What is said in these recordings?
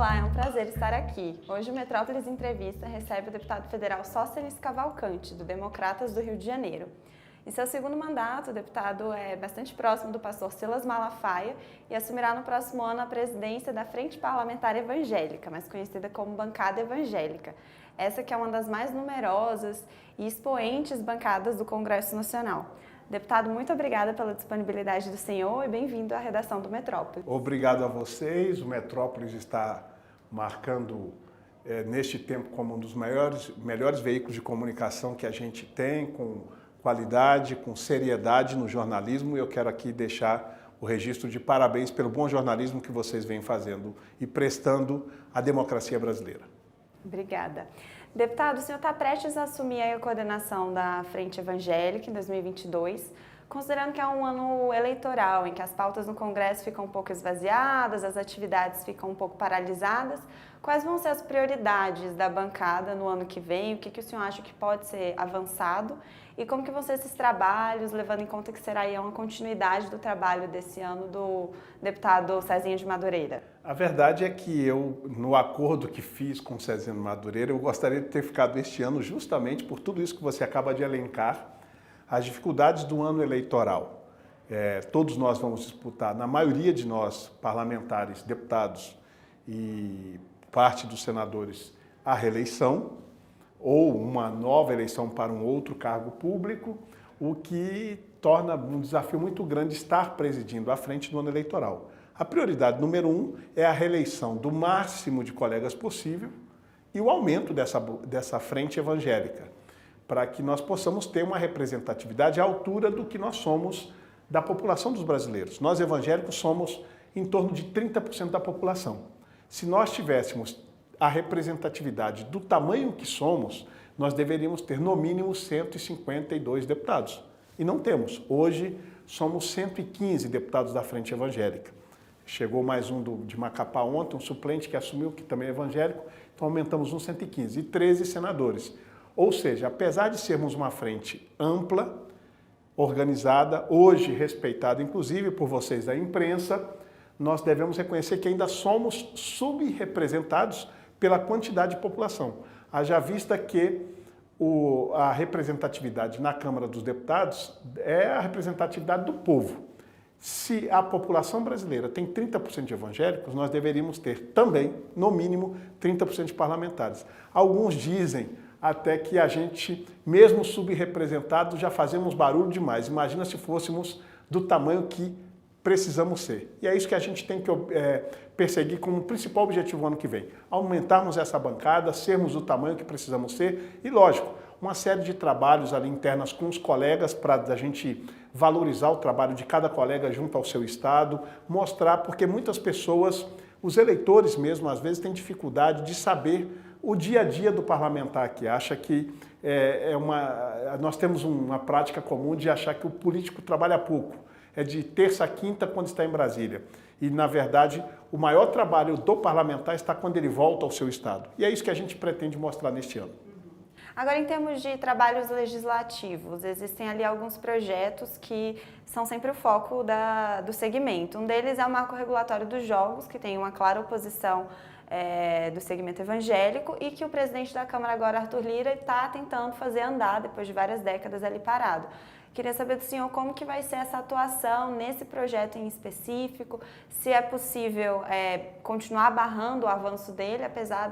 Olá, é um prazer estar aqui. Hoje o Metrópolis Entrevista recebe o deputado federal Sóstenes Cavalcante, do Democratas do Rio de Janeiro. Em seu segundo mandato, o deputado é bastante próximo do pastor Silas Malafaia e assumirá no próximo ano a presidência da Frente Parlamentar Evangélica, mais conhecida como Bancada Evangélica. Essa que é uma das mais numerosas e expoentes bancadas do Congresso Nacional. Deputado, muito obrigada pela disponibilidade do senhor e bem-vindo à redação do Metrópolis. Obrigado a vocês. O Metrópolis está marcando neste tempo como um dos melhores veículos de comunicação que a gente tem, com qualidade, com seriedade no jornalismo. E eu quero aqui deixar o registro de parabéns pelo bom jornalismo que vocês vêm fazendo e prestando à democracia brasileira. Obrigada. Deputado, o senhor está prestes a assumir a coordenação da Frente Evangélica em 2022, considerando que é um ano eleitoral, em que as pautas no Congresso ficam um pouco esvaziadas, as atividades ficam um pouco paralisadas. Quais vão ser as prioridades da bancada no ano que vem? O que o senhor acha que pode ser avançado? E como que vão ser esses trabalhos, levando em conta que será aí uma continuidade do trabalho desse ano do deputado Cezinha de Madureira? A verdade é que eu, no acordo que fiz com o Cezinha de Madureira, eu gostaria de ter ficado este ano justamente por tudo isso que você acaba de elencar, as dificuldades do ano eleitoral. Todos nós vamos disputar, na maioria de nós, parlamentares, deputados e parte dos senadores, a reeleição ou uma nova eleição para um outro cargo público, o que torna um desafio muito grande estar presidindo à frente do ano eleitoral. A prioridade número 1 é a reeleição do máximo de colegas possível e o aumento dessa frente evangélica, para que nós possamos ter uma representatividade à altura do que nós somos da população dos brasileiros. Nós evangélicos somos em torno de 30% da população. Se nós tivéssemos a representatividade do tamanho que somos, nós deveríamos ter no mínimo 152 deputados. E não temos. Hoje somos 115 deputados da Frente Evangélica. Chegou mais um de Macapá ontem, um suplente que assumiu, que também é evangélico, então aumentamos uns 115 e 13 senadores. Ou seja, apesar de sermos uma frente ampla, organizada, hoje respeitada inclusive por vocês da imprensa, nós devemos reconhecer que ainda somos subrepresentados pela quantidade de população. Haja vista que a representatividade na Câmara dos Deputados é a representatividade do povo. Se a população brasileira tem 30% de evangélicos, nós deveríamos ter também, no mínimo, 30% de parlamentares. Alguns dizem até que a gente, mesmo subrepresentado, já fazemos barulho demais. Imagina se fôssemos do tamanho que precisamos ser. E é isso que a gente tem que perseguir como principal objetivo no ano que vem. Aumentarmos essa bancada, sermos do tamanho que precisamos ser e, lógico, uma série de trabalhos ali internas com os colegas para a gente valorizar o trabalho de cada colega junto ao seu estado, mostrar, porque muitas pessoas, os eleitores mesmo, às vezes têm dificuldade de saber o dia a dia do parlamentar, que acha que nós temos uma prática comum de achar que o político trabalha pouco. É de terça a quinta quando está em Brasília. E, na verdade, o maior trabalho do parlamentar está quando ele volta ao seu estado. E é isso que a gente pretende mostrar neste ano. Agora, em termos de trabalhos legislativos, existem ali alguns projetos que são sempre o foco do segmento. Um deles é o marco regulatório dos jogos, que tem uma clara oposição do segmento evangélico e que o presidente da Câmara agora, Arthur Lira, está tentando fazer andar depois de várias décadas ali parado. Queria saber do senhor como que vai ser essa atuação nesse projeto em específico, se é possível continuar barrando o avanço dele, apesar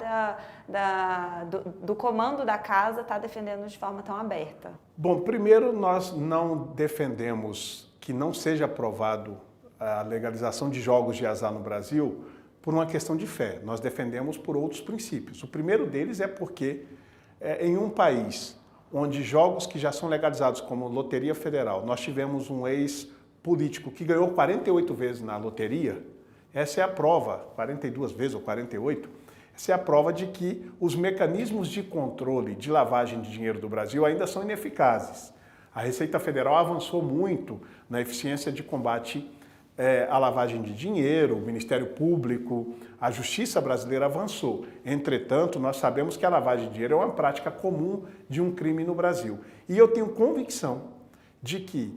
do comando da casa estar defendendo de forma tão aberta. Bom, primeiro nós não defendemos que não seja aprovado a legalização de jogos de azar no Brasil por uma questão de fé. Nós defendemos por outros princípios. O primeiro deles é porque em um país onde jogos que já são legalizados, como Loteria Federal, nós tivemos um ex-político que ganhou 48 vezes na loteria, essa é a prova, 42 vezes ou 48, essa é a prova de que os mecanismos de controle de lavagem de dinheiro do Brasil ainda são ineficazes. A Receita Federal avançou muito na eficiência de combate à lavagem de dinheiro, o Ministério Público, a Justiça brasileira avançou. Entretanto, nós sabemos que a lavagem de dinheiro é uma prática comum de um crime no Brasil. E eu tenho convicção de que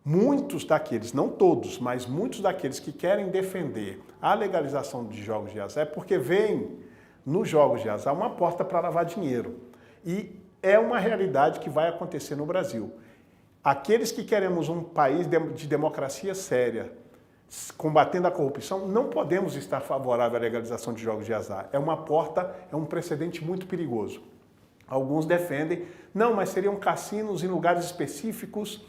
muitos daqueles, não todos, mas muitos daqueles que querem defender a legalização de jogos de azar é porque veem nos jogos de azar uma porta para lavar dinheiro. E é uma realidade que vai acontecer no Brasil. Aqueles que queremos um país de democracia séria, combatendo a corrupção, não podemos estar favoráveis à legalização de jogos de azar. É uma porta, é um precedente muito perigoso. Alguns defendem, não, mas seriam cassinos em lugares específicos,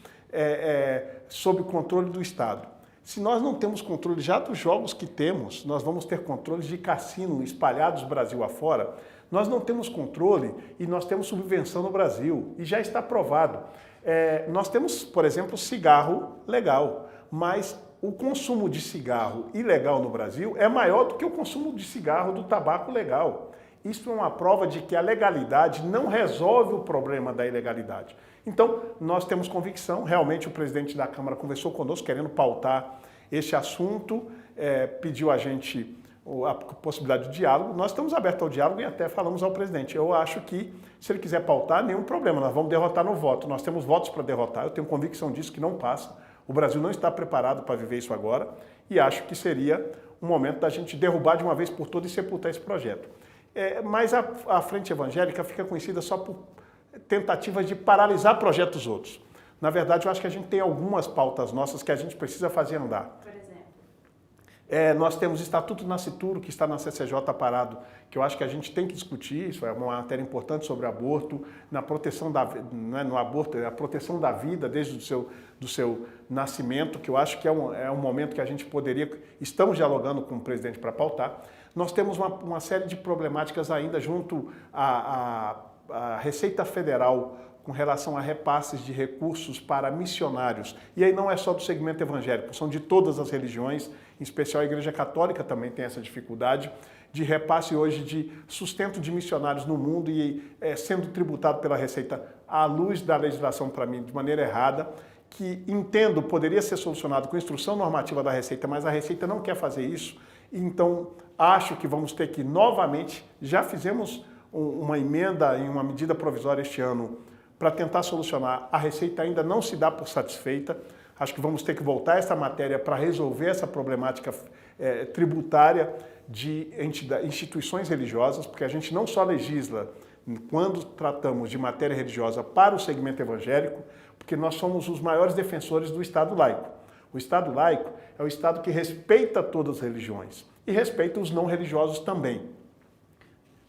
sob controle do Estado. Se nós não temos controle já dos jogos que temos, nós vamos ter controles de cassino espalhados Brasil afora. Nós não temos controle e nós temos subvenção no Brasil, e já está provado. Nós temos, por exemplo, cigarro legal, mas o consumo de cigarro ilegal no Brasil é maior do que o consumo de cigarro do tabaco legal. Isso é uma prova de que a legalidade não resolve o problema da ilegalidade. Então, nós temos convicção, realmente o presidente da Câmara conversou conosco querendo pautar este assunto, pediu a gente a possibilidade de diálogo. Nós estamos abertos ao diálogo e até falamos ao presidente. Eu acho que, se ele quiser pautar, nenhum problema, nós vamos derrotar no voto. Nós temos votos para derrotar, eu tenho convicção disso que não passa. O Brasil não está preparado para viver isso agora e acho que seria um momento da gente derrubar de uma vez por todas e sepultar esse projeto. Mas a Frente Evangélica fica conhecida só por tentativas de paralisar projetos outros. Na verdade, eu acho que a gente tem algumas pautas nossas que a gente precisa fazer andar. Por exemplo? Nós temos o Estatuto Nascituro, que está na CCJ parado, que eu acho que a gente tem que discutir, isso é uma matéria importante sobre aborto, na proteção no aborto, a proteção da vida desde do seu nascimento, que eu acho que é um momento que a gente estamos dialogando com o presidente para pautar. Nós temos uma série de problemáticas ainda junto à Receita Federal com relação a repasses de recursos para missionários. E aí não é só do segmento evangélico, são de todas as religiões, em especial a Igreja Católica também tem essa dificuldade de repasse hoje de sustento de missionários no mundo e sendo tributado pela Receita à luz da legislação, para mim, de maneira errada, que entendo poderia ser solucionado com instrução normativa da Receita, mas a Receita não quer fazer isso. Então, acho que vamos ter que novamente, já fizemos uma emenda em uma medida provisória este ano para tentar solucionar. A Receita ainda não se dá por satisfeita. Acho que vamos ter que voltar a essa matéria para resolver essa problemática tributária de instituições religiosas, porque a gente não só legisla quando tratamos de matéria religiosa para o segmento evangélico, porque nós somos os maiores defensores do Estado laico. O Estado laico é o Estado que respeita todas as religiões e respeita os não religiosos também.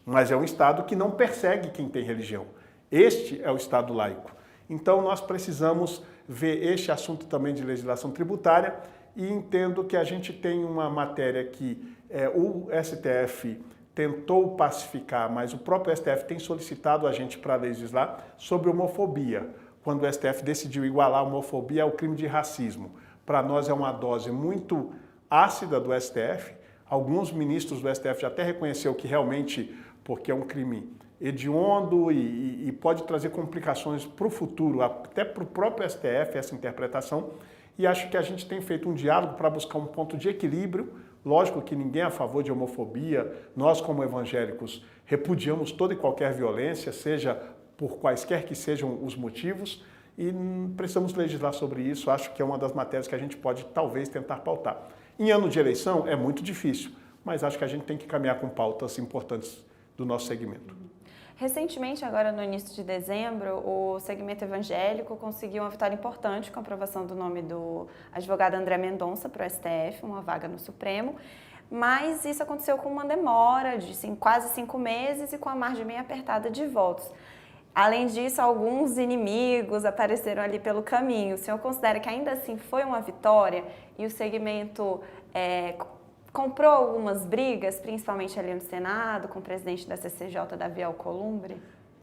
Mas é um Estado que não persegue quem tem religião. Este é o Estado laico. Então nós precisamos ver este assunto também de legislação tributária e entendo que a gente tem uma matéria que o STF tentou pacificar, mas o próprio STF tem solicitado a gente para legislar sobre homofobia, quando o STF decidiu igualar a homofobia ao crime de racismo. Para nós é uma dose muito ácida do STF. Alguns ministros do STF já até reconheceu que realmente, porque é um crime hediondo e pode trazer complicações para o futuro, até para o próprio STF, essa interpretação. E acho que a gente tem feito um diálogo para buscar um ponto de equilíbrio. Lógico que ninguém é a favor de homofobia. Nós, como evangélicos, repudiamos toda e qualquer violência, seja por quaisquer que sejam os motivos, e precisamos legislar sobre isso. Acho que é uma das matérias que a gente pode, talvez, tentar pautar. Em ano de eleição é muito difícil, mas acho que a gente tem que caminhar com pautas importantes do nosso segmento. Recentemente, agora no início de dezembro, o segmento evangélico conseguiu uma vitória importante com a aprovação do nome do advogado André Mendonça para o STF, uma vaga no Supremo, mas isso aconteceu com uma demora de quase 5 meses e com a margem bem apertada de votos. Além disso, alguns inimigos apareceram ali pelo caminho. O senhor considera que ainda assim foi uma vitória e o segmento comprou algumas brigas, principalmente ali no Senado, com o presidente da CCJ, Davi Alcolumbre?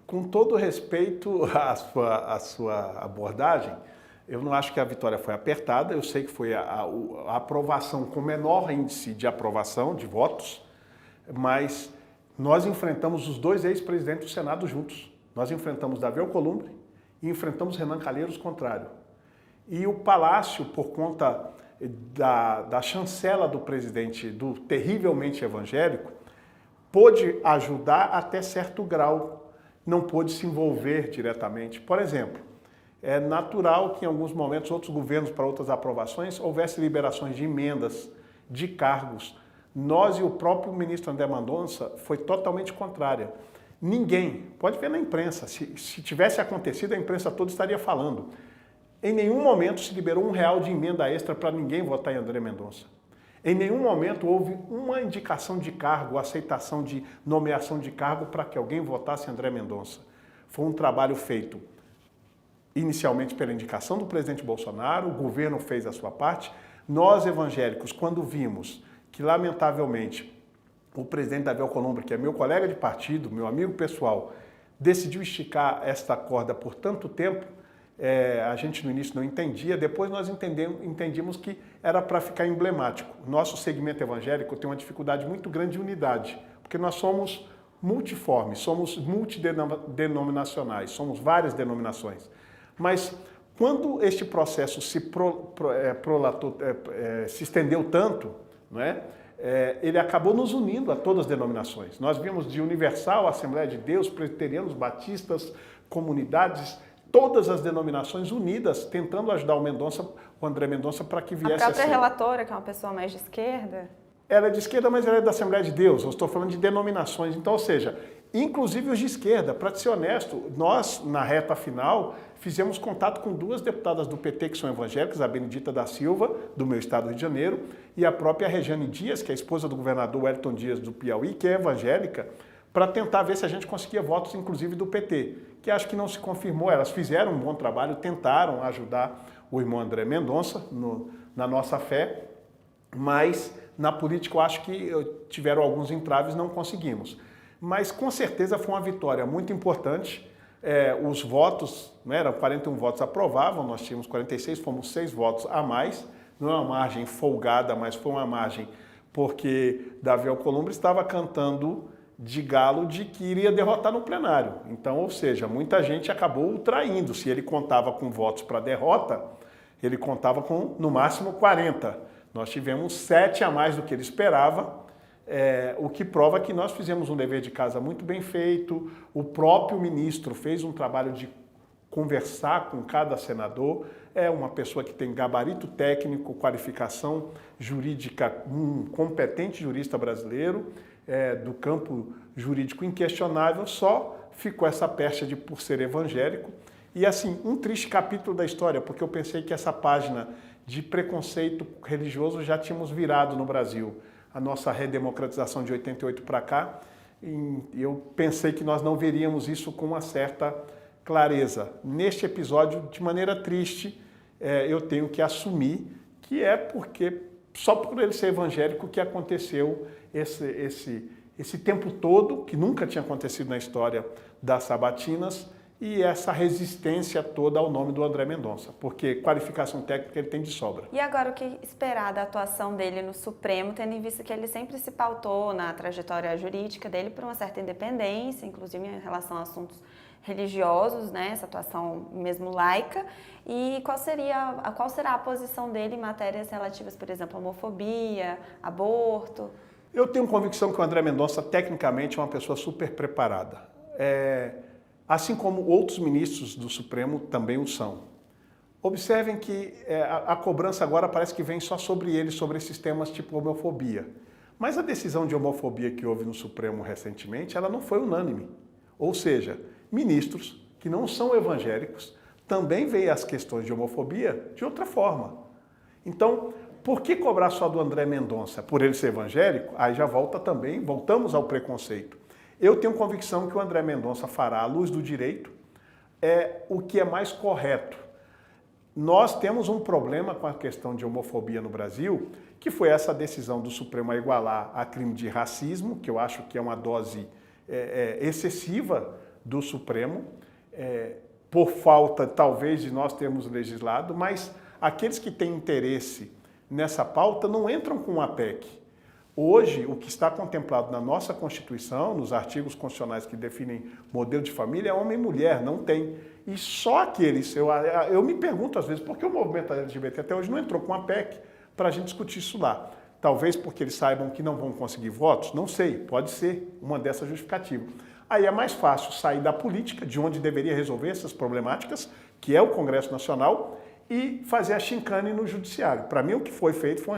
Com todo respeito à sua abordagem, eu não acho que a vitória foi apertada, eu sei que foi a aprovação com menor índice de aprovação, de votos, mas nós enfrentamos os dois ex-presidentes do Senado juntos. Nós enfrentamos Davi Alcolumbre e enfrentamos Renan Calheiros contrário. E o Palácio, por conta da chancela do presidente, do terrivelmente evangélico, pôde ajudar até certo grau, não pôde se envolver diretamente. Por exemplo, é natural que em alguns momentos outros governos para outras aprovações houvesse liberações de emendas, de cargos. Nós e o próprio ministro André Mendonça foi totalmente contrária. Ninguém, pode ver na imprensa, se tivesse acontecido a imprensa toda estaria falando. Em nenhum momento se liberou R$1 de emenda extra para ninguém votar em André Mendonça. Em nenhum momento houve uma indicação de cargo, aceitação de nomeação de cargo para que alguém votasse em André Mendonça. Foi um trabalho feito inicialmente pela indicação do presidente Bolsonaro, o governo fez a sua parte. Nós, evangélicos, quando vimos que, lamentavelmente, o presidente Davi Alcolumbre, que é meu colega de partido, meu amigo pessoal, decidiu esticar esta corda por tanto tempo, a gente no início não entendia, depois nós entendimos que era para ficar emblemático. Nosso segmento evangélico tem uma dificuldade muito grande de unidade, porque nós somos multiformes, somos multidenominacionais, somos várias denominações. Mas quando este processo se estendeu tanto, não é? Ele acabou nos unindo a todas as denominações. Nós vimos de Universal, Assembleia de Deus, presbiterianos, batistas, comunidades, todas as denominações unidas, tentando ajudar o André Mendonça para que viesse a própria relatora, que é uma pessoa mais de esquerda? Ela é de esquerda, mas ela é da Assembleia de Deus. Eu estou falando de denominações. Então, ou seja, inclusive os de esquerda, para ser honesto, nós, na reta final, fizemos contato com 2 deputadas do PT que são evangélicas, a Benedita da Silva, do meu estado do Rio de Janeiro, e a própria Regiane Dias, que é a esposa do governador Wellington Dias do Piauí, que é evangélica, para tentar ver se a gente conseguia votos, inclusive do PT, que acho que não se confirmou. Elas fizeram um bom trabalho, tentaram ajudar o irmão André Mendonça na nossa fé, mas na política eu acho que tiveram alguns entraves, não conseguimos. Mas com certeza foi uma vitória muito importante. Os votos, né, eram 41 votos aprovavam, nós tínhamos 46, fomos 6 votos a mais. Não é uma margem folgada, mas foi uma margem porque Davi Alcolumbre estava cantando de galo de que iria derrotar no plenário. Então, ou seja, muita gente acabou o traindo. Se ele contava com votos para derrota, ele contava com, no máximo, 40. Nós tivemos 7 a mais do que ele esperava, o que prova que nós fizemos um dever de casa muito bem feito. O próprio ministro fez um trabalho de conversar com cada senador. É uma pessoa que tem gabarito técnico, qualificação jurídica, um competente jurista brasileiro, do campo jurídico inquestionável, só ficou essa pecha de por ser evangélico. E assim, um triste capítulo da história, porque eu pensei que essa página de preconceito religioso já tínhamos virado no Brasil. A nossa redemocratização de 88 para cá, eu pensei que nós não veríamos isso com uma certa clareza. Neste episódio, de maneira triste, eu tenho que assumir que é porque, só por ele ser evangélico, que aconteceu esse tempo todo, que nunca tinha acontecido na história das sabatinas, e essa resistência toda ao nome do André Mendonça, porque qualificação técnica ele tem de sobra. E agora o que esperar da atuação dele no Supremo, tendo em vista que ele sempre se pautou na trajetória jurídica dele por uma certa independência, inclusive em relação a assuntos religiosos, né, essa atuação mesmo laica, e qual será a posição dele em matérias relativas, por exemplo, à homofobia, aborto? Eu tenho convicção que o André Mendonça, tecnicamente, é uma pessoa super preparada. Assim como outros ministros do Supremo também o são. Observem que a cobrança agora parece que vem só sobre ele, sobre esses temas tipo homofobia. Mas a decisão de homofobia que houve no Supremo recentemente, ela não foi unânime. Ou seja, ministros que não são evangélicos também veem as questões de homofobia de outra forma. Então, por que cobrar só do André Mendonça? Por ele ser evangélico? Aí já voltamos ao preconceito. Eu tenho convicção que o André Mendonça fará, à luz do direito, o que é mais correto. Nós temos um problema com a questão de homofobia no Brasil, que foi essa decisão do Supremo a igualar a crime de racismo, que eu acho que é uma dose excessiva do Supremo, por falta, talvez, de nós termos legislado, mas aqueles que têm interesse nessa pauta não entram com a PEC. Hoje, o que está contemplado na nossa Constituição, nos artigos constitucionais que definem modelo de família, é homem e mulher, não tem. E só aqueles, eu me pergunto às vezes, por que o movimento LGBT até hoje não entrou com a PEC para a gente discutir isso lá? Talvez porque eles saibam que não vão conseguir votos? Não sei, pode ser uma dessas justificativas. Aí é mais fácil sair da política, de onde deveria resolver essas problemáticas, que é o Congresso Nacional, e fazer a chincane no judiciário. Para mim, o que foi feito foi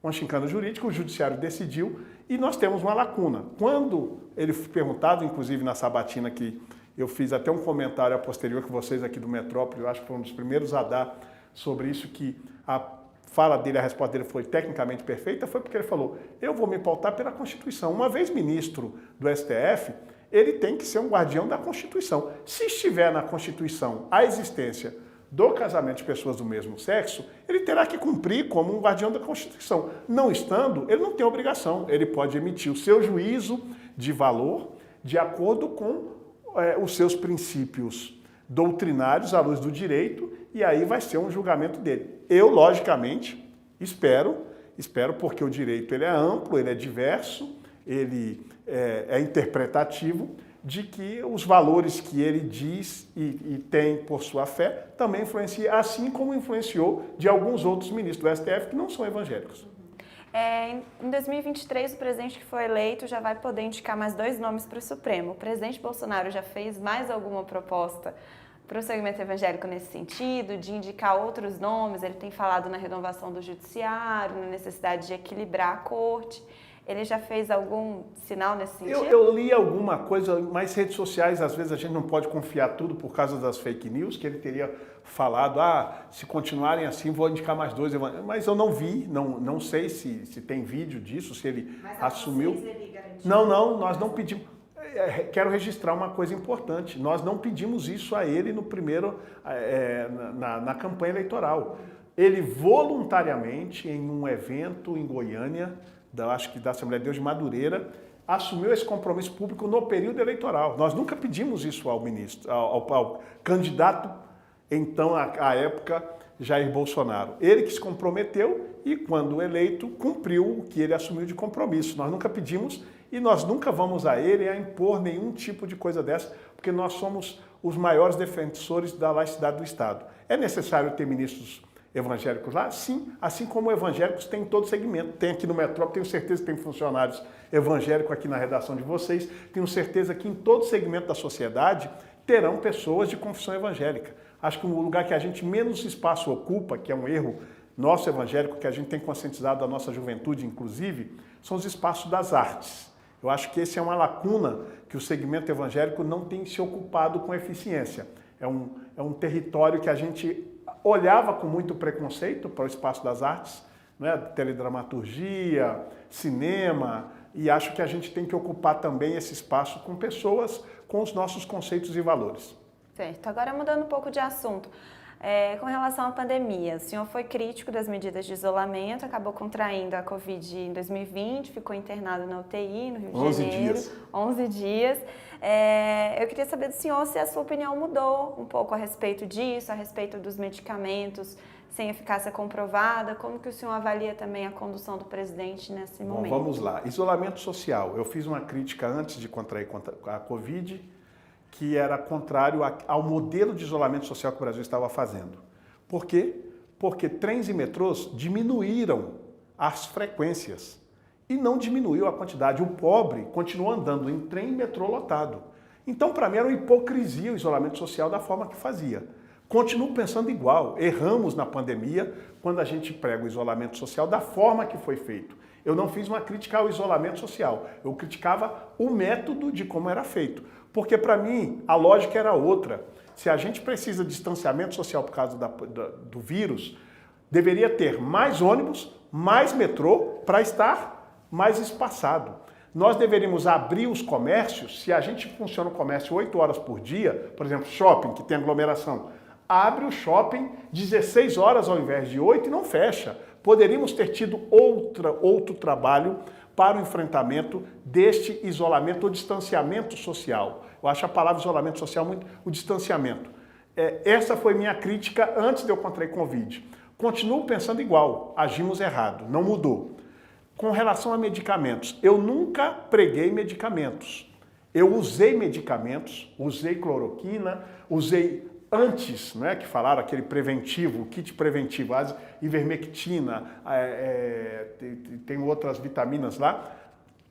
uma chincana jurídica, o judiciário decidiu, e nós temos uma lacuna. Quando ele foi perguntado, inclusive na sabatina, que eu fiz até um comentário a posterior que vocês aqui do Metrópole, eu acho que foram um dos primeiros a dar sobre isso, que a fala dele, a resposta dele foi tecnicamente perfeita, foi porque ele falou, eu vou me pautar pela Constituição. Uma vez ministro do STF, ele tem que ser um guardião da Constituição. Se estiver na Constituição a existência do casamento de pessoas do mesmo sexo, ele terá que cumprir como um guardião da Constituição. Não estando, ele não tem obrigação. Ele pode emitir o seu juízo de valor de acordo com os seus princípios doutrinários à luz do direito, e aí vai ser um julgamento dele. Eu, logicamente, espero porque o direito ele é amplo, ele é diverso, ele é interpretativo, de que os valores que ele diz e tem por sua fé também influencia, assim como influenciou de alguns outros ministros do STF que não são evangélicos. Em 2023, o presidente que foi eleito já vai poder indicar mais 2 nomes para o Supremo. O presidente Bolsonaro já fez mais alguma proposta para o segmento evangélico nesse sentido, de indicar outros nomes? Ele tem falado na renovação do judiciário, na necessidade de equilibrar a corte. Ele já fez algum sinal nesse sentido? Eu li alguma coisa, mas redes sociais, às vezes a gente não pode confiar tudo por causa das fake news, que ele teria falado, se continuarem assim, vou indicar mais 2. Mas eu não vi, não sei se tem vídeo disso, se ele assumiu. Não, nós não pedimos. Quero registrar uma coisa importante, nós não pedimos isso a ele no primeiro, na campanha eleitoral. Ele voluntariamente, em um evento em Goiânia, acho que da Assembleia de Deus de Madureira, assumiu esse compromisso público no período eleitoral. Nós nunca pedimos isso ao ministro, ao candidato, então, à época, Jair Bolsonaro. Ele que se comprometeu e, quando eleito, cumpriu o que ele assumiu de compromisso. Nós nunca pedimos e nós nunca vamos a ele a impor nenhum tipo de coisa dessa, porque nós somos os maiores defensores da laicidade do Estado. É necessário ter ministros evangélicos lá? Sim, assim como evangélicos tem em todo segmento. Tem aqui no Metrópole, tenho certeza que tem funcionários evangélicos aqui na redação de vocês, tenho certeza que em todo segmento da sociedade terão pessoas de confissão evangélica. Acho que o lugar que a gente menos espaço ocupa, que é um erro nosso evangélico, que a gente tem conscientizado da nossa juventude, inclusive, são os espaços das artes. Eu acho que esse é uma lacuna que o segmento evangélico não tem se ocupado com eficiência. É um território que a gente olhava com muito preconceito para o espaço das artes, né? Teledramaturgia, cinema, e acho que a gente tem que ocupar também esse espaço com pessoas com os nossos conceitos e valores. Certo. Agora, mudando um pouco de assunto, com relação à pandemia, o senhor foi crítico das medidas de isolamento, acabou contraindo a Covid em 2020, ficou internado na UTI no Rio de 11 Janeiro. dias. 11 dias. Eu queria saber do senhor se a sua opinião mudou um pouco a respeito disso, a respeito dos medicamentos sem eficácia comprovada. Como que o senhor avalia também a condução do presidente nesse momento? Bom, vamos lá. Isolamento social. Eu fiz uma crítica antes de contrair a Covid, que era contrário ao modelo de isolamento social que o Brasil estava fazendo. Por quê? Porque trens e metrôs diminuíram as frequências e não diminuiu a quantidade. O pobre continuou andando em trem e metrô lotado. Então, para mim, era uma hipocrisia o isolamento social da forma que fazia. Continuo pensando igual. Erramos na pandemia quando a gente prega o isolamento social da forma que foi feito. Eu não fiz uma crítica ao isolamento social, eu criticava o método de como era feito. Porque, para mim, a lógica era outra. Se a gente precisa de distanciamento social por causa do vírus, deveria ter mais ônibus, mais metrô, para estar mais espaçado. Nós deveríamos abrir os comércios, se a gente funciona o comércio 8 horas por dia, por exemplo, shopping, que tem aglomeração, abre o shopping 16 horas ao invés de 8 e não fecha. Poderíamos ter tido outro trabalho para o enfrentamento deste isolamento ou distanciamento social. Eu acho a palavra isolamento social muito o distanciamento. Essa foi minha crítica antes de eu contrair Covid. Continuo pensando igual, agimos errado, não mudou. Com relação a medicamentos, eu nunca preguei medicamentos. Eu usei medicamentos, usei cloroquina, usei antes, né, que falaram aquele preventivo, kit preventivo, ivermectina, tem outras vitaminas lá.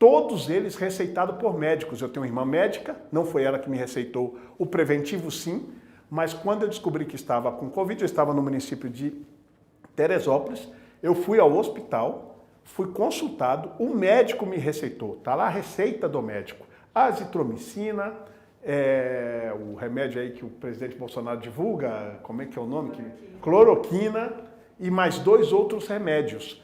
todos eles receitados por médicos. Eu tenho uma irmã médica, não foi ela que me receitou o preventivo, sim, mas quando eu descobri que estava com Covid, eu estava no município de Teresópolis, eu fui ao hospital, fui consultado, o médico me receitou, tá lá a receita do médico, azitromicina, o remédio aí que o presidente Bolsonaro divulga, como é que é o nome? Cloroquina e mais 2 outros remédios.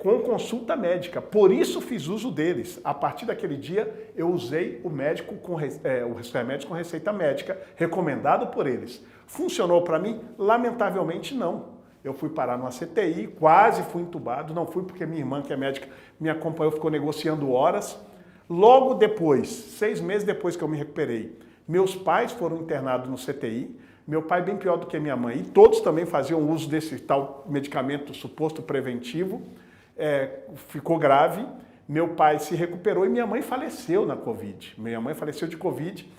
Com consulta médica, por isso fiz uso deles. A partir daquele dia, eu usei os remédios com receita médica, recomendado por eles. Funcionou para mim? Lamentavelmente não. Eu fui parar numa CTI, quase fui entubado, não fui porque minha irmã, que é médica, me acompanhou, ficou negociando horas. Logo depois, 6 meses depois que eu me recuperei, meus pais foram internados no CTI, meu pai bem pior do que minha mãe, e todos também faziam uso desse tal medicamento suposto preventivo, ficou grave, meu pai se recuperou e minha mãe faleceu na Covid. Minha mãe faleceu de Covid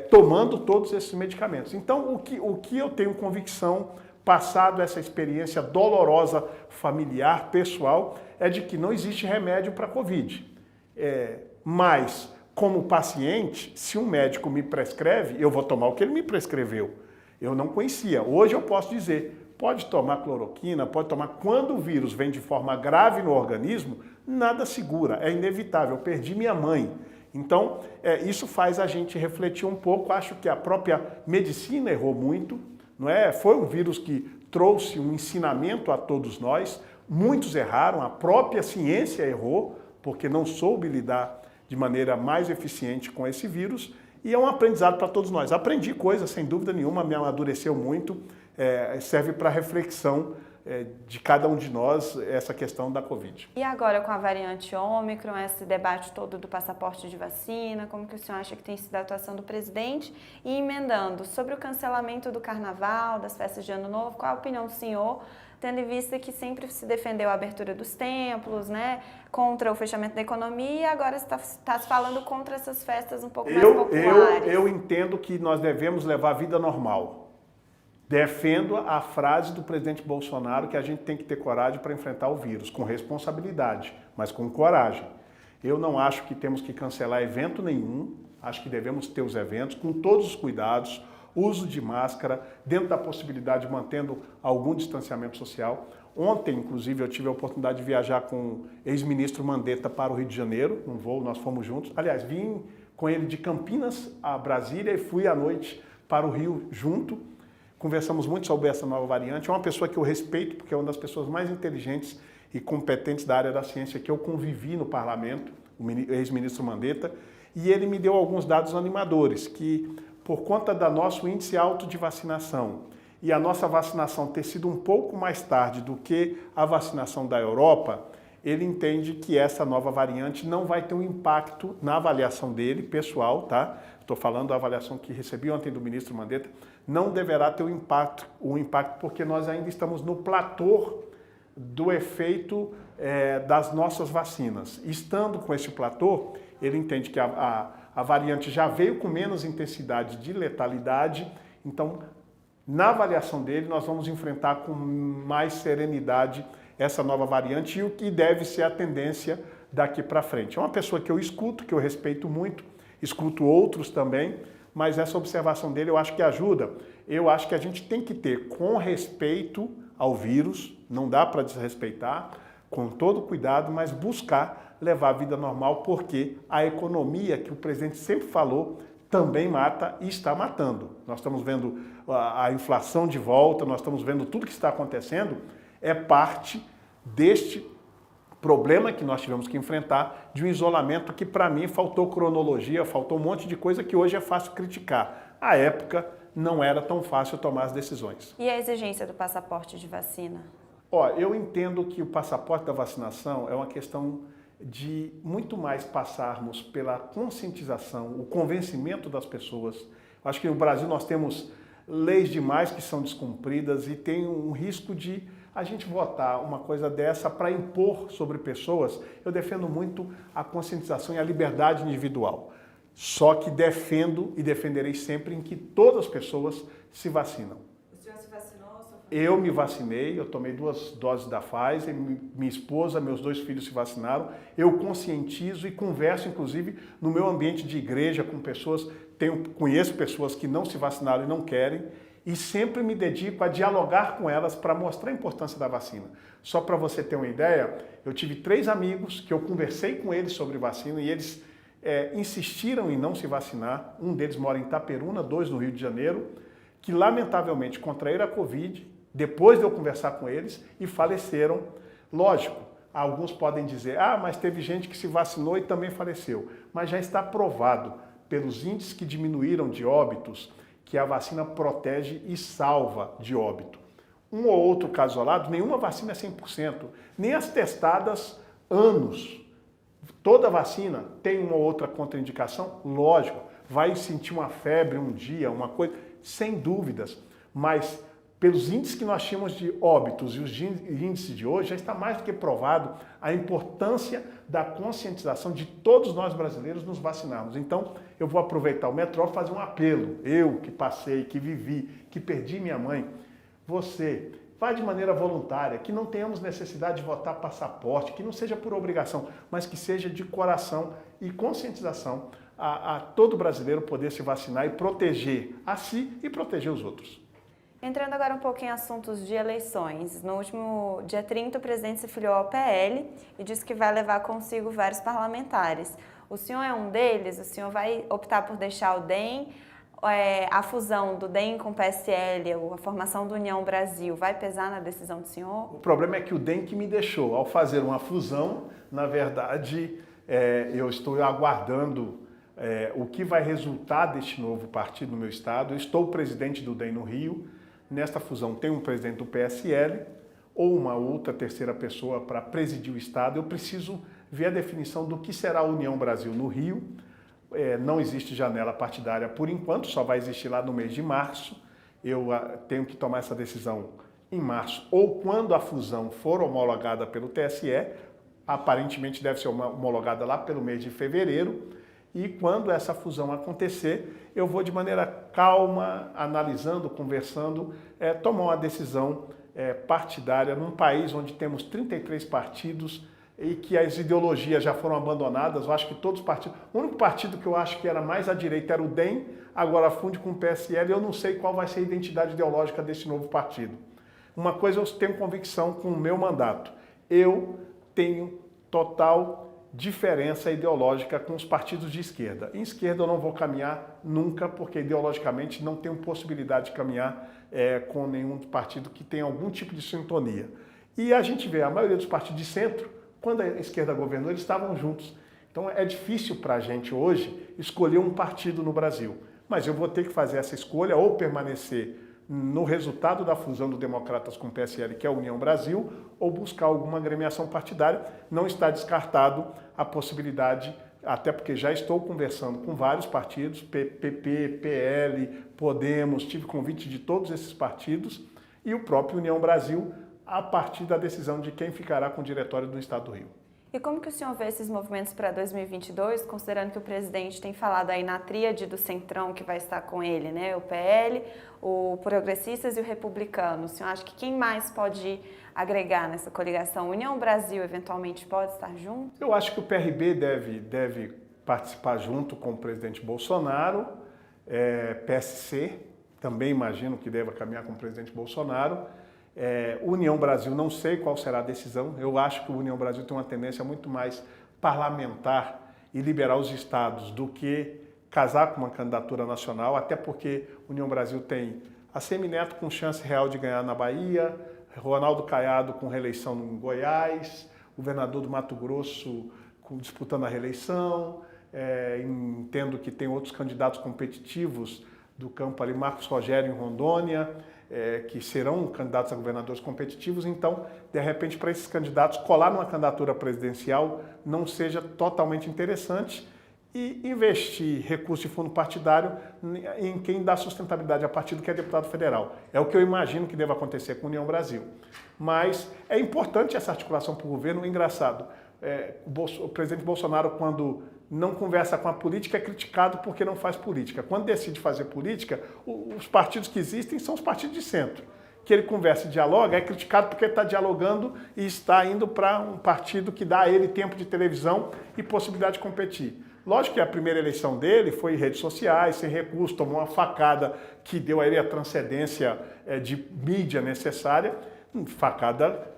tomando todos esses medicamentos. Então, o que eu tenho convicção, passado essa experiência dolorosa familiar, pessoal, é de que não existe remédio para Covid. Mas, como paciente, se um médico me prescreve, eu vou tomar o que ele me prescreveu. Eu não conhecia. Hoje eu posso dizer, pode tomar cloroquina, pode tomar. Quando o vírus vem de forma grave no organismo, nada segura, é inevitável. Eu perdi minha mãe. Então, isso faz a gente refletir um pouco. Acho que a própria medicina errou muito, não é? Foi um vírus que trouxe um ensinamento a todos nós. Muitos erraram, a própria ciência errou, porque não soube lidar de maneira mais eficiente com esse vírus, e é um aprendizado para todos nós. Aprendi coisas, sem dúvida nenhuma, me amadureceu muito, serve para reflexão de cada um de nós essa questão da Covid. E agora com a variante Ômicron, esse debate todo do passaporte de vacina, como que o senhor acha que tem sido a atuação do presidente? E emendando, sobre o cancelamento do carnaval, das festas de Ano Novo, qual a opinião do senhor, tendo em vista que sempre se defendeu a abertura dos templos, né, contra o fechamento da economia, e agora está se falando contra essas festas um pouco mais populares? Eu entendo que nós devemos levar a vida normal. Defendo a frase do presidente Bolsonaro que a gente tem que ter coragem para enfrentar o vírus, com responsabilidade, mas com coragem. Eu não acho que temos que cancelar evento nenhum, acho que devemos ter os eventos com todos os cuidados, uso de máscara, dentro da possibilidade de mantendo algum distanciamento social. Ontem, inclusive, eu tive a oportunidade de viajar com o ex-ministro Mandetta para o Rio de Janeiro, num voo, nós fomos juntos. Aliás, vim com ele de Campinas a Brasília e fui à noite para o Rio junto. Conversamos muito sobre essa nova variante. É uma pessoa que eu respeito, porque é uma das pessoas mais inteligentes e competentes da área da ciência que eu convivi no parlamento, o ex-ministro Mandetta, e ele me deu alguns dados animadores, que por conta do nosso índice alto de vacinação e a nossa vacinação ter sido um pouco mais tarde do que a vacinação da Europa, ele entende que essa nova variante não vai ter um impacto na avaliação dele, pessoal, tá? Estou falando da avaliação que recebi ontem do ministro Mandetta, não deverá ter um impacto porque nós ainda estamos no platô do efeito das nossas vacinas. Estando com esse platô, ele entende que a variante já veio com menos intensidade de letalidade, então, na avaliação dele, nós vamos enfrentar com mais serenidade essa nova variante e o que deve ser a tendência daqui para frente. É uma pessoa que eu escuto, que eu respeito muito, escuto outros também, mas essa observação dele eu acho que ajuda. Eu acho que a gente tem que ter com respeito ao vírus, não dá para desrespeitar, com todo cuidado, mas buscar levar a vida normal, porque a economia, que o presidente sempre falou, também mata e está matando. Nós estamos vendo a inflação de volta, nós estamos vendo tudo que está acontecendo, é parte deste problema que nós tivemos que enfrentar, de um isolamento que, para mim, faltou cronologia, faltou um monte de coisa que hoje é fácil criticar. À época, não era tão fácil tomar as decisões. E a exigência do passaporte de vacina? Eu entendo que o passaporte da vacinação é uma questão de muito mais passarmos pela conscientização, o convencimento das pessoas. Acho que no Brasil nós temos leis demais que são descumpridas e tem um risco de a gente votar uma coisa dessa para impor sobre pessoas. Eu defendo muito a conscientização e a liberdade individual. Só que defendo e defenderei sempre em que todas as pessoas se vacinam. O senhor se vacinou, sua Eu me vacinei, eu tomei 2 doses da Pfizer, minha esposa, meus 2 filhos se vacinaram. Eu conscientizo e converso, inclusive, no meu ambiente de igreja com pessoas, conheço pessoas que não se vacinaram e não querem, e sempre me dedico a dialogar com elas para mostrar a importância da vacina. Só para você ter uma ideia, eu tive 3 amigos que eu conversei com eles sobre vacina e eles insistiram em não se vacinar. Um deles mora em Itaperuna, 2 no Rio de Janeiro, que lamentavelmente contraíram a Covid, depois de eu conversar com eles, e faleceram. Lógico, alguns podem dizer, mas teve gente que se vacinou e também faleceu. Mas já está provado pelos índices que diminuíram de óbitos que a vacina protege e salva de óbito. Um ou outro caso isolado, nenhuma vacina é 100%, nem as testadas anos. Toda vacina tem uma ou outra contraindicação, lógico, vai sentir uma febre um dia, uma coisa, sem dúvidas, mas pelos índices que nós tínhamos de óbitos e os índices de hoje, já está mais do que provado a importância da conscientização de todos nós brasileiros nos vacinarmos. Então, eu vou aproveitar o Metrópole e fazer um apelo. Eu que passei, que vivi, que perdi minha mãe, você, vá de maneira voluntária, que não tenhamos necessidade de votar passaporte, que não seja por obrigação, mas que seja de coração e conscientização a todo brasileiro poder se vacinar e proteger a si e proteger os outros. Entrando agora um pouco em assuntos de eleições. No último dia 30, o presidente se filiou ao PL e disse que vai levar consigo vários parlamentares. O senhor é um deles? O senhor vai optar por deixar o DEM? A fusão do DEM com o PSL, a formação do União Brasil, vai pesar na decisão do senhor? O problema é que o DEM que me deixou. Ao fazer uma fusão, na verdade, eu estou aguardando o que vai resultar deste novo partido no meu estado. Eu estou presidente do DEM no Rio. Nesta fusão tem um presidente do PSL ou uma outra terceira pessoa para presidir o estado. Eu preciso ver a definição do que será a União Brasil no Rio. Não existe janela partidária por enquanto, só vai existir lá no mês de março. Eu tenho que tomar essa decisão em março ou quando a fusão for homologada pelo TSE. Aparentemente deve ser homologada lá pelo mês de fevereiro. E quando essa fusão acontecer, eu vou de maneira calma, analisando, conversando, tomar uma decisão partidária num país onde temos 33 partidos e que as ideologias já foram abandonadas. Eu acho que todos os partidos... O único partido que eu acho que era mais à direita era o DEM, agora funde com o PSL, eu não sei qual vai ser a identidade ideológica desse novo partido. Uma coisa eu tenho convicção com o meu mandato. Eu tenho total diferença ideológica com os partidos de esquerda. Em esquerda eu não vou caminhar nunca, porque ideologicamente não tenho possibilidade de caminhar com nenhum partido que tenha algum tipo de sintonia. E a gente vê a maioria dos partidos de centro, quando a esquerda governou, eles estavam juntos. Então é difícil para a gente hoje escolher um partido no Brasil. Mas eu vou ter que fazer essa escolha ou permanecer no resultado da fusão do Democratas com o PSL, que é a União Brasil, ou buscar alguma agremiação partidária. Não está descartado a possibilidade, até porque já estou conversando com vários partidos, PP, PL, Podemos, tive convite de todos esses partidos, e o próprio União Brasil, a partir da decisão de quem ficará com o diretório do Estado do Rio. E como que o senhor vê esses movimentos para 2022, considerando que o presidente tem falado aí na tríade do Centrão que vai estar com ele, né? O PL, o Progressistas e o Republicano. O senhor acha que quem mais pode agregar nessa coligação? A União Brasil, eventualmente, pode estar junto? Eu acho que o PRB deve participar junto com o presidente Bolsonaro, PSC, também imagino que deva caminhar com o presidente Bolsonaro. União Brasil, não sei qual será a decisão. Eu acho que o União Brasil tem uma tendência muito mais parlamentar e liberar os estados do que casar com uma candidatura nacional, até porque União Brasil tem a Semineto com chance real de ganhar na Bahia, Ronaldo Caiado com reeleição em Goiás, o governador do Mato Grosso disputando a reeleição, entendo que tem outros candidatos competitivos do campo ali, Marcos Rogério em Rondônia, que serão candidatos a governadores competitivos. Então, de repente, para esses candidatos, colar numa candidatura presidencial não seja totalmente interessante e investir recurso de fundo partidário em quem dá sustentabilidade a partido, que é deputado federal. É o que eu imagino que deva acontecer com a União Brasil. Mas é importante essa articulação para o governo. Engraçado, o presidente Bolsonaro, quando não conversa com a política, é criticado porque não faz política. Quando decide fazer política, os partidos que existem são os partidos de centro, que ele conversa e dialoga, é criticado porque está dialogando e está indo para um partido que dá a ele tempo de televisão e possibilidade de competir. Lógico que a primeira eleição dele foi em redes sociais, sem recurso, tomou uma facada que deu a ele a transcendência de mídia necessária, facada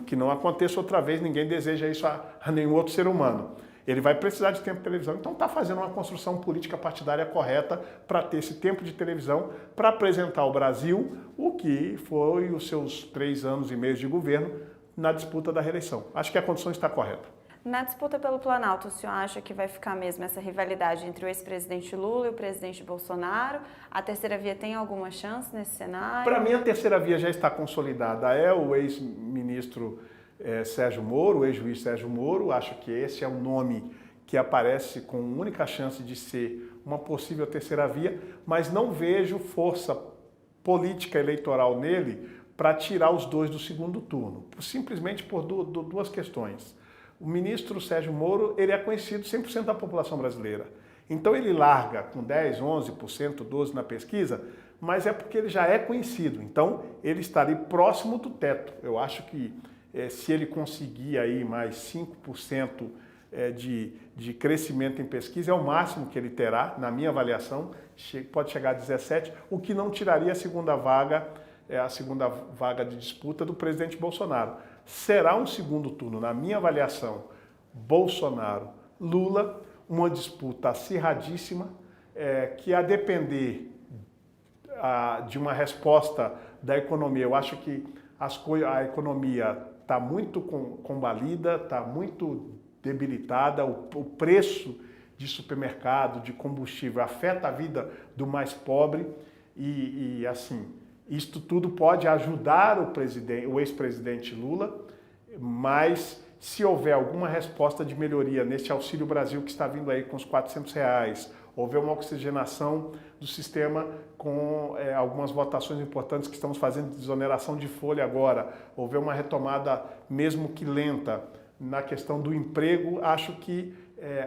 que não aconteça outra vez, ninguém deseja isso a nenhum outro ser humano. Ele vai precisar de tempo de televisão, então está fazendo uma construção política partidária correta para ter esse tempo de televisão, para apresentar ao Brasil o que foi os seus 3 anos e meio de governo na disputa da reeleição. Acho que a condição está correta. Na disputa pelo Planalto, o senhor acha que vai ficar mesmo essa rivalidade entre o ex-presidente Lula e o presidente Bolsonaro? A terceira via tem alguma chance nesse cenário? Para mim, a terceira via já está consolidada. É o ex-ministro Sérgio Moro, o ex-juiz Sérgio Moro. Acho que esse é o nome que aparece com única chance de ser uma possível terceira via, mas não vejo força política eleitoral nele para tirar os dois do segundo turno, simplesmente por duas questões. O ministro Sérgio Moro, ele é conhecido 100% da população brasileira. Então ele larga com 10, 11%, 12% na pesquisa, mas é porque ele já é conhecido. Então ele está ali próximo do teto. Eu acho que se ele conseguir aí mais 5% de crescimento em pesquisa, é o máximo que ele terá, na minha avaliação, pode chegar a 17%, o que não tiraria a segunda vaga de disputa do presidente Bolsonaro. Será um segundo turno, na minha avaliação, Bolsonaro-Lula, uma disputa acirradíssima, que a depender de uma resposta da economia, eu acho que a economia está muito combalida, está muito debilitada, o preço de supermercado, de combustível, afeta a vida do mais pobre e assim, isto tudo pode ajudar o ex-presidente Lula, mas se houver alguma resposta de melhoria nesse Auxílio Brasil que está vindo aí com os R$400, houver uma oxigenação do sistema com algumas votações importantes que estamos fazendo de desoneração de folha agora, houver uma retomada mesmo que lenta na questão do emprego, acho que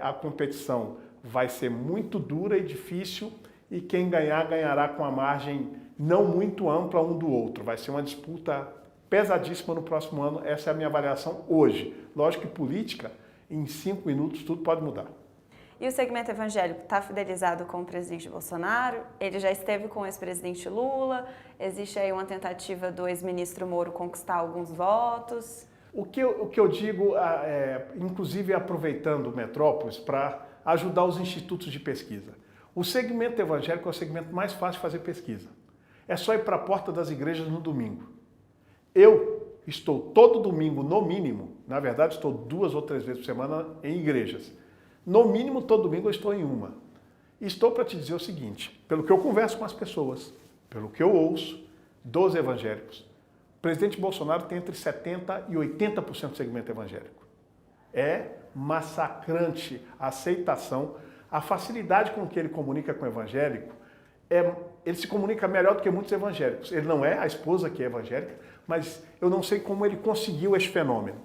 a competição vai ser muito dura e difícil e quem ganhar, ganhará com a margem não muito ampla um do outro. Vai ser uma disputa pesadíssima no próximo ano, essa é a minha avaliação hoje. Lógico que política, em 5 minutos, tudo pode mudar. E o segmento evangélico está fidelizado com o presidente Bolsonaro? Ele já esteve com o ex-presidente Lula? Existe aí uma tentativa do ex-ministro Moro conquistar alguns votos? O que eu digo, inclusive aproveitando o Metrópolis, para ajudar os institutos de pesquisa. O segmento evangélico é o segmento mais fácil de fazer pesquisa. É só ir para a porta das igrejas no domingo. Eu estou todo domingo, no mínimo, na verdade estou 2 ou 3 vezes por semana em igrejas. No mínimo, todo domingo eu estou em uma. E estou para te dizer o seguinte, pelo que eu converso com as pessoas, pelo que eu ouço dos evangélicos, o presidente Bolsonaro tem entre 70% e 80% do segmento evangélico. É massacrante a aceitação, a facilidade com que ele comunica com o evangélico, ele se comunica melhor do que muitos evangélicos. Ele não é a esposa que é evangélica, mas eu não sei como ele conseguiu esse fenômeno.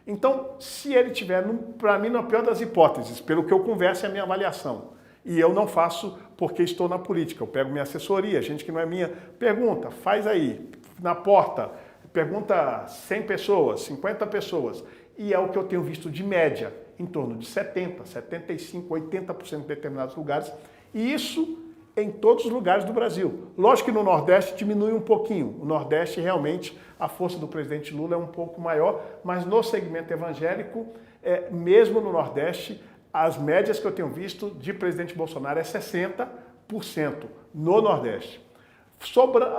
Então, se ele tiver, para mim, na pior das hipóteses, pelo que eu converso é a minha avaliação, e eu não faço porque estou na política, eu pego minha assessoria, gente que não é minha, pergunta, faz aí, na porta, pergunta 100 pessoas, 50 pessoas, e é o que eu tenho visto de média, em torno de 70%, 75%, 80% em determinados lugares, e isso em todos os lugares do Brasil. Lógico que no Nordeste diminui um pouquinho. O Nordeste, realmente, a força do presidente Lula é um pouco maior, mas no segmento evangélico, mesmo no Nordeste, as médias que eu tenho visto de presidente Bolsonaro é 60% no Nordeste.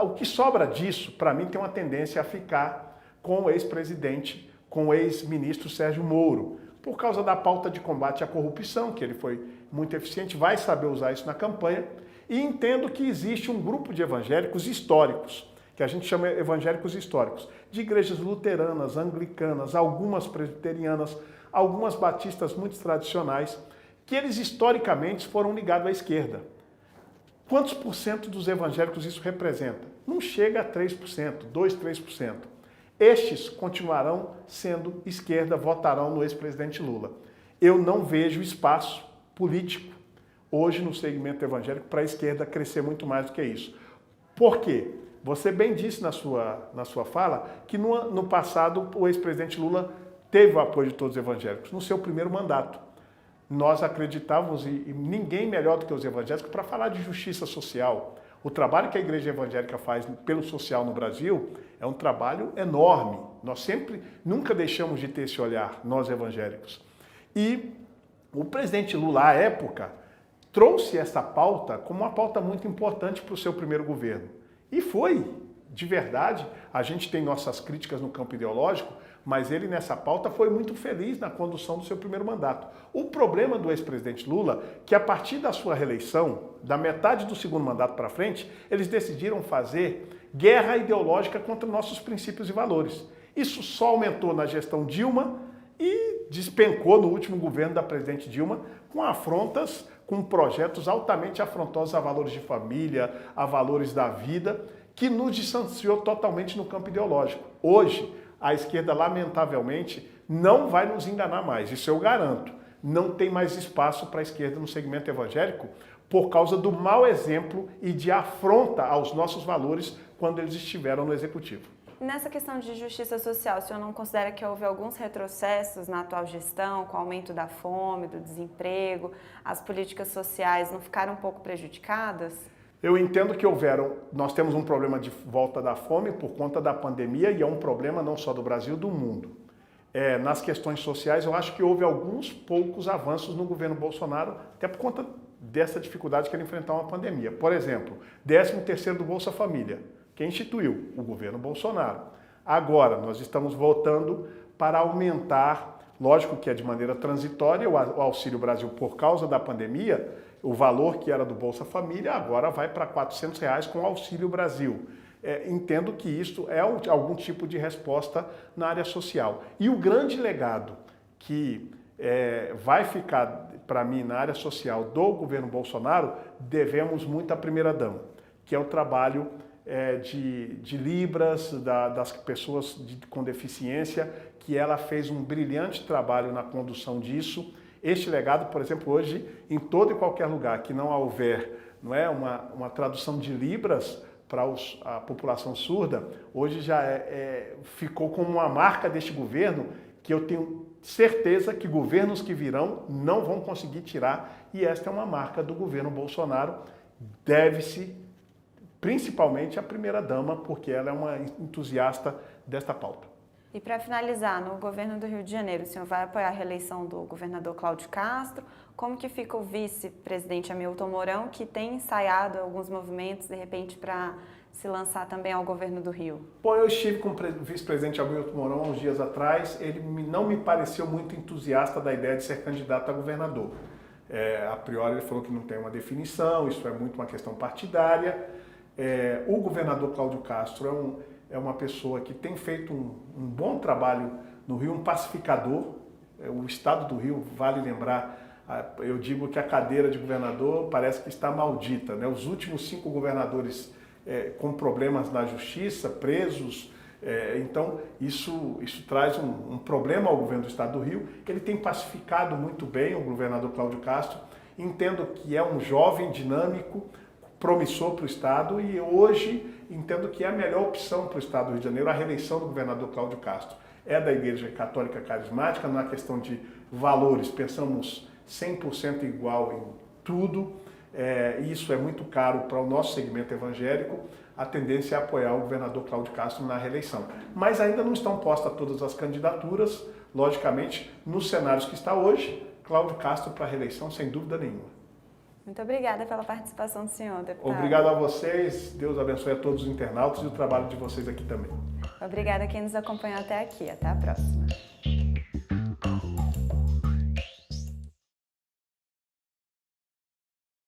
O que sobra disso, para mim, tem uma tendência a ficar com o ex-presidente, com o ex-ministro Sérgio Moro, por causa da pauta de combate à corrupção, que ele foi muito eficiente, vai saber usar isso na campanha, e entendo que existe um grupo de evangélicos históricos, que a gente chama evangélicos históricos, de igrejas luteranas, anglicanas, algumas presbiterianas, algumas batistas muito tradicionais, que eles historicamente foram ligados à esquerda. Quantos por cento dos evangélicos isso representa? Não chega a 3%, 2%, 3%. Estes continuarão sendo esquerda, votarão no ex-presidente Lula. Eu não vejo espaço político hoje no segmento evangélico para a esquerda crescer muito mais do que isso. Por quê? Você bem disse na sua fala que no passado o ex-presidente Lula teve o apoio de todos os evangélicos, no seu primeiro mandato. Nós acreditávamos, e ninguém melhor do que os evangélicos, para falar de justiça social. O trabalho que a igreja evangélica faz pelo social no Brasil é um trabalho enorme. Nós nunca deixamos de ter esse olhar, nós evangélicos. E o presidente Lula, à época, trouxe essa pauta como uma pauta muito importante para o seu primeiro governo. E foi, de verdade, a gente tem nossas críticas no campo ideológico, mas ele nessa pauta foi muito feliz na condução do seu primeiro mandato. O problema do ex-presidente Lula, que a partir da sua reeleição, da metade do segundo mandato para frente, eles decidiram fazer guerra ideológica contra nossos princípios e valores. Isso só aumentou na gestão Dilma e despencou no último governo da presidente Dilma com afrontas, com projetos altamente afrontosos a valores de família, a valores da vida, que nos distanciou totalmente no campo ideológico. Hoje, a esquerda, lamentavelmente, não vai nos enganar mais, isso eu garanto. Não tem mais espaço para a esquerda no segmento evangélico por causa do mau exemplo e de afronta aos nossos valores quando eles estiveram no executivo. Nessa questão de justiça social, o senhor não considera que houve alguns retrocessos na atual gestão, com o aumento da fome, do desemprego, as políticas sociais não ficaram um pouco prejudicadas? Eu entendo que nós temos um problema de volta da fome por conta da pandemia e é um problema não só do Brasil, do mundo. Nas questões sociais, eu acho que houve alguns poucos avanços no governo Bolsonaro, até por conta dessa dificuldade que era enfrentar uma pandemia. Por exemplo, 13º do Bolsa Família. Quem instituiu? O governo Bolsonaro. Agora, nós estamos voltando para aumentar, lógico que é de maneira transitória, o Auxílio Brasil por causa da pandemia, o valor que era do Bolsa Família agora vai para R$ 400 com o Auxílio Brasil. Entendo que isso é algum tipo de resposta na área social. E o grande legado que vai ficar para mim na área social do governo Bolsonaro, devemos muito à primeira-dama, que é o trabalho de Libras, das pessoas com deficiência, que ela fez um brilhante trabalho na condução disso. Este legado, por exemplo, hoje, em todo e qualquer lugar que não houver uma tradução de Libras para a população surda, hoje já ficou como uma marca deste governo que eu tenho certeza que governos que virão não vão conseguir tirar, e esta é uma marca do governo Bolsonaro, deve-se principalmente à primeira-dama, porque ela é uma entusiasta desta pauta. E para finalizar, no governo do Rio de Janeiro, o senhor vai apoiar a reeleição do governador Cláudio Castro? Como que fica o vice-presidente Hamilton Mourão, que tem ensaiado alguns movimentos, de repente, para se lançar também ao governo do Rio? Bom, eu estive com o vice-presidente Hamilton Mourão há uns dias atrás, ele não me pareceu muito entusiasta da ideia de ser candidato a governador. A priori ele falou que não tem uma definição, isso é muito uma questão partidária. O governador Cláudio Castro é uma pessoa que tem feito um bom trabalho no Rio, um pacificador. O estado do Rio, vale lembrar, eu digo que a cadeira de governador parece que está maldita, né? Os últimos 5 governadores com problemas na justiça, presos, então isso traz um problema ao governo do estado do Rio. Ele tem pacificado muito bem o governador Cláudio Castro, entendo que é um jovem dinâmico, promissor para o Estado, e hoje entendo que é a melhor opção para o Estado do Rio de Janeiro a reeleição do governador Cláudio Castro. É da Igreja Católica Carismática, na questão de valores, pensamos 100% igual em tudo, isso é muito caro para o nosso segmento evangélico, a tendência é apoiar o governador Cláudio Castro na reeleição. Mas ainda não estão postas todas as candidaturas, logicamente, nos cenários que está hoje, Cláudio Castro para a reeleição, sem dúvida nenhuma. Muito obrigada pela participação do senhor, deputado. Obrigado a vocês, Deus abençoe a todos os internautas e o trabalho de vocês aqui também. Obrigada a quem nos acompanhou até aqui. Até a próxima.